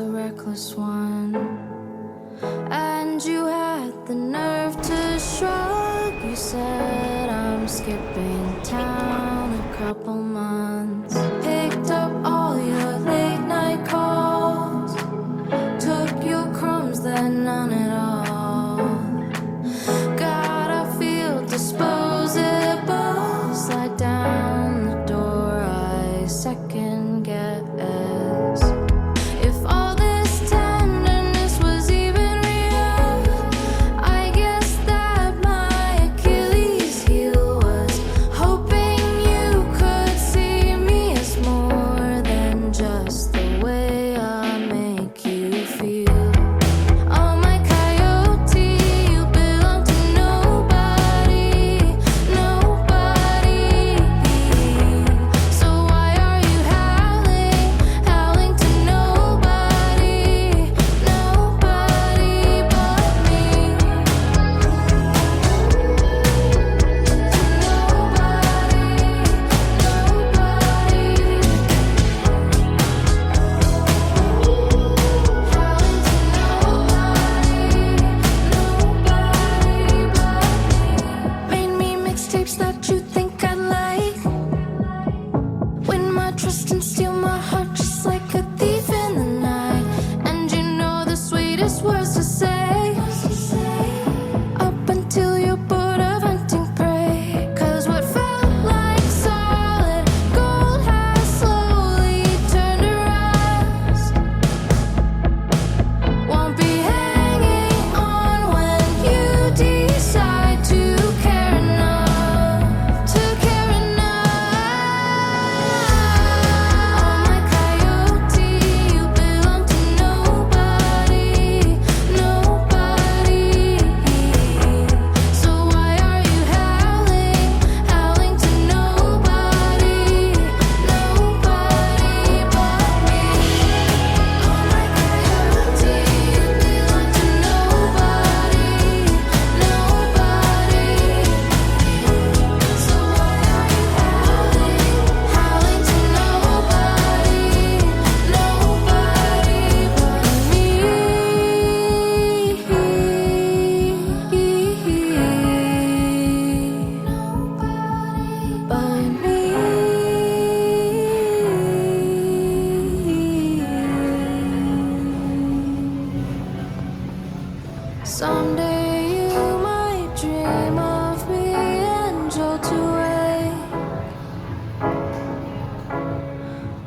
the reckless one, and you had the nerve to shrug. You said, I'm skipping town a couple months. Picked up all your late night calls, took your crumbs, then none at all. God, I feel disposable. Slide down the door, I second guess. If all this tenderness was even real, I guess that my Achilles heel was hoping you could see me as more than just the way I make you feel. Oh, my coyote, you belong to nobody, nobody. So why are you howling, howling to nobody, nobody but me? Made me mixtapes that you think I like. Win my trust and steal my heart just like a thief in the night. And you know the sweetest words to say, up until you're bored of hunting prey. 'Cause what felt like solid gold has slowly turned to rust. Won't be hanging on when you decide to care enough, to care enough. Oh, my coyote, you belong to nobody, nobody. So why are you howling, howling to nobody, nobody but me? Oh, my coyote, you belong to nobody, nobody. So why are you howling, howling to nobody, nobody but me? Nobody but me. Someday you might dream